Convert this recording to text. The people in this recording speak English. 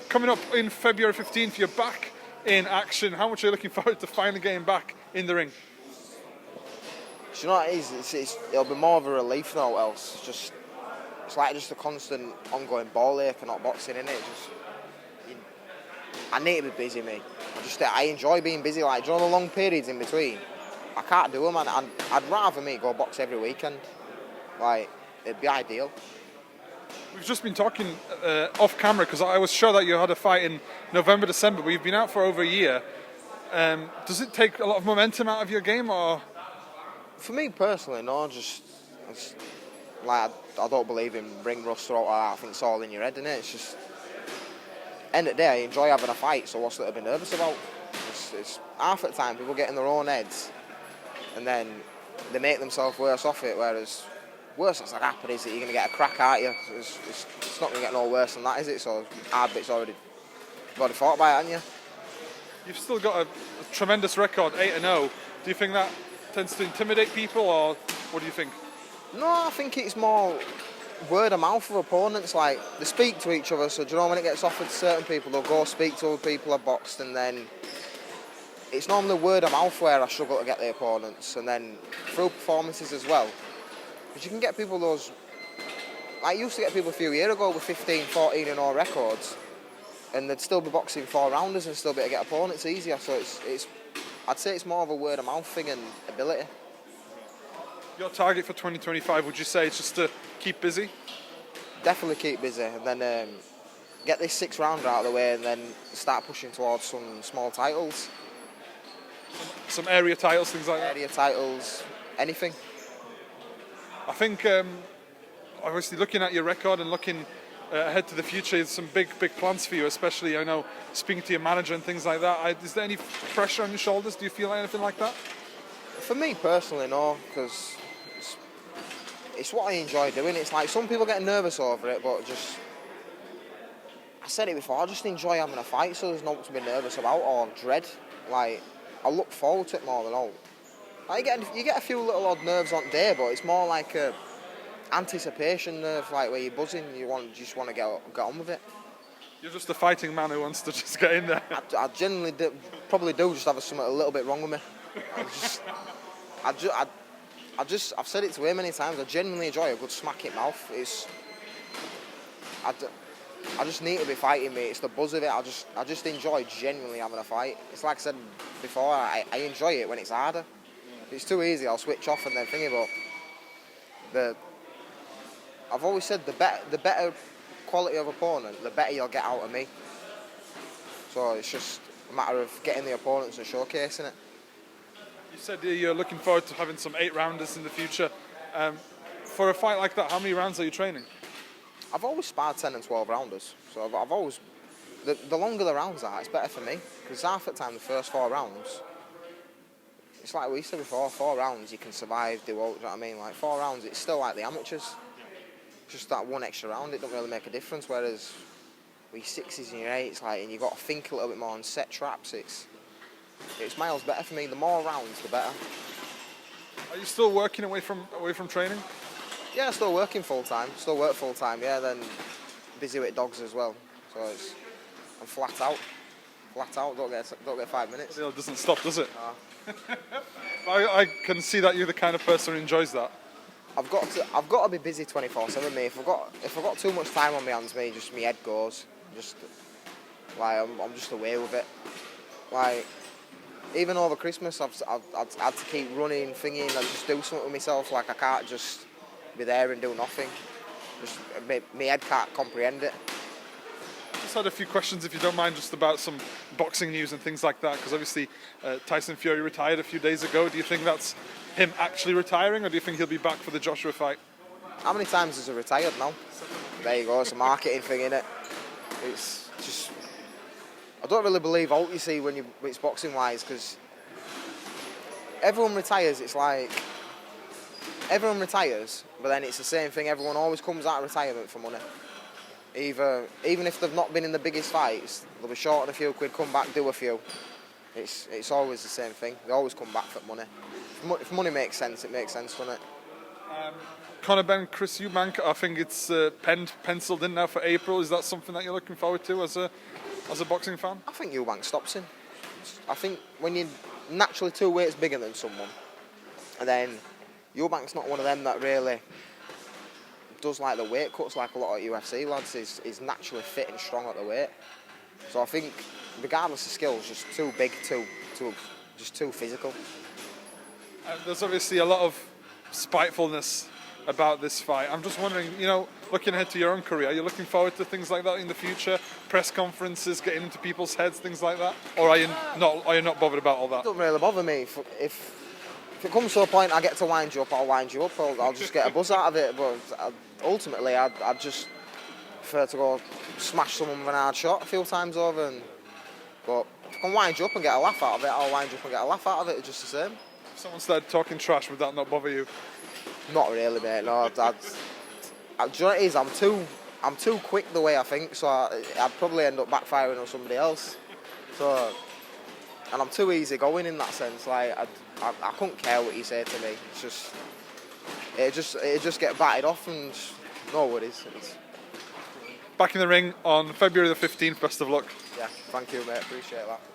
coming up in February 15th, you're back in action. How much are you looking forward to finally getting back in the ring? Do you know what it is? It'll be more of a relief than all else. It's like just a constant ongoing ball ache and not boxing, innit? I need to be busy, mate. I enjoy being busy. Like, do you know the long periods in between? I can't do them, and I'd rather go box every weekend. Like, it'd be ideal. We've just been talking off camera because I was sure that you had a fight in November, December, but you've been out for over a year. Does it take a lot of momentum out of your game, or? For me personally, no. I don't believe in ring rust or all that. I think it's all in your head, isn't it? It's just, end of the day, I enjoy having a fight, so what's there to be nervous about? It's half the time people get in their own heads and then they make themselves worse off it, whereas worse that's happen is that you're going to get a crack at you. It's not going to get no worse than that, is it? So hard bit's already fought by it, haven't you? You've still got a tremendous record, 8-0. Do you think that tends to intimidate people, or what do you think? No, I think it's more word of mouth of opponents. Like, they speak to each other, so do you know when it gets offered to certain people, they'll go speak to other people I've boxed, and then it's normally word of mouth where I struggle to get the opponents, and then through performances as well. Because you can get people those, like, you used to get people a few years ago with 15, 14-0 records, and they'd still be boxing 4-rounders and still be able to get opponents easier. So it's I'd say it's more of a word of mouth thing and ability. Your target for 2025, would you say it's just to keep busy? Definitely keep busy, and then get this 6-rounder out of the way, and then start pushing towards some small titles. Some area titles, things like that? Area titles, anything. I think, obviously, looking at your record and looking ahead to the future, there's some big plans for you, especially, I know, speaking to your manager and things like that. Is there any pressure on your shoulders? Do you feel anything like that? For me personally, no, because it's what I enjoy doing. It's like some people get nervous over it, but I said it before, I just enjoy having a fight, so there's nothing to be nervous about or dread. Like, I look forward to it more than all. Like, you get a few little odd nerves on day, but it's more like a anticipation nerve, like where you're buzzing, you just want to get on with it. You're just a fighting man who wants to just get in there. I genuinely probably do just have something a little bit wrong with me. I've said it to him many times, I genuinely enjoy a good smack in mouth. I just need to be fighting, mate. It's the buzz of it. I just enjoy genuinely having a fight. It's like I said before, I enjoy it when it's harder. If it's too easy, I'll switch off and then thingy, but I've always said the better quality of opponent, the better you'll get out of me. So it's just a matter of getting the opponents and showcasing it. You said you're looking forward to having some 8-rounders in the future. For a fight like that, how many rounds are you training? I've always sparred 10 and 12 rounders. So I've always, the longer the rounds are, it's better for me. Because half the time, the first 4 rounds, it's like we said before, 4 rounds you can survive, do all, you know what I mean? Like 4 rounds, it's still like the amateurs. Just that one extra round, it doesn't really make a difference. Whereas with your 6s and your 8s, like, and you've got to think a little bit more and set traps, it's miles better for me. The more rounds, the better. Are you still working away from training? Yeah, still working full time. Still work full time. Yeah, then busy with dogs as well. So I'm flat out. Don't get 5 minutes. It doesn't stop, does it? No. I can see that you're the kind of person who enjoys that. I've got to be busy 24/7, mate. If I've got too much time on my hands, mate, just my head goes. Just like I'm just away with it. Like even over Christmas, I've had to keep running, thinking, and just do something with myself. Like I can't just be there and do nothing. Just my head can't comprehend it. Just had a few questions, if you don't mind, just about some boxing news and things like that. Because obviously, Tyson Fury retired a few days ago. Do you think that's him actually retiring, or do you think he'll be back for the Joshua fight? How many times has he retired now? There you go. It's a marketing thing, innit? It's just. I don't really believe alt, you see, when it's boxing wise, because everyone retires. It's like everyone retires, but then it's the same thing. Everyone always comes out of retirement for money. Even if they've not been in the biggest fights, they'll be short on a few quid, come back, do a few. It's always the same thing. They always come back for money. If money makes sense, it makes sense, doesn't it? Conor Benn, Chris Eubank. I think it's penciled in now for April. Is that something that you're looking forward to as a boxing fan? I think Eubank stops him. I think when you're naturally 2 weights bigger than someone, and then Eubank's not one of them that really does like the weight cuts like a lot of UFC lads. He's naturally fit and strong at the weight. So I think, regardless of skills, just too big, just too physical. There's obviously a lot of spitefulness about this fight. I'm just wondering, looking ahead to your own career, are you looking forward to things like that in the future? Press conferences, getting into people's heads, things like that? Or are you not bothered about all that? It doesn't really bother me. If it comes to a point I get to wind you up, I'll wind you up. I'll just get a buzz out of it. But ultimately, I'd just prefer to go smash someone with an hard shot a few times over. But if I can wind you up and get a laugh out of it, I'll wind you up and get a laugh out of it. It's just the same. If someone started talking trash, would that not bother you? Not really, mate. No, do you know what it is? I'm too quick the way I think, so I'd probably end up backfiring on somebody else. So, and I'm too easy going in that sense. Like I couldn't care what you say to me. It's just it just get batted off and no worries. Back in the ring on February the 15th. Best of luck. Yeah, thank you, mate. Appreciate that.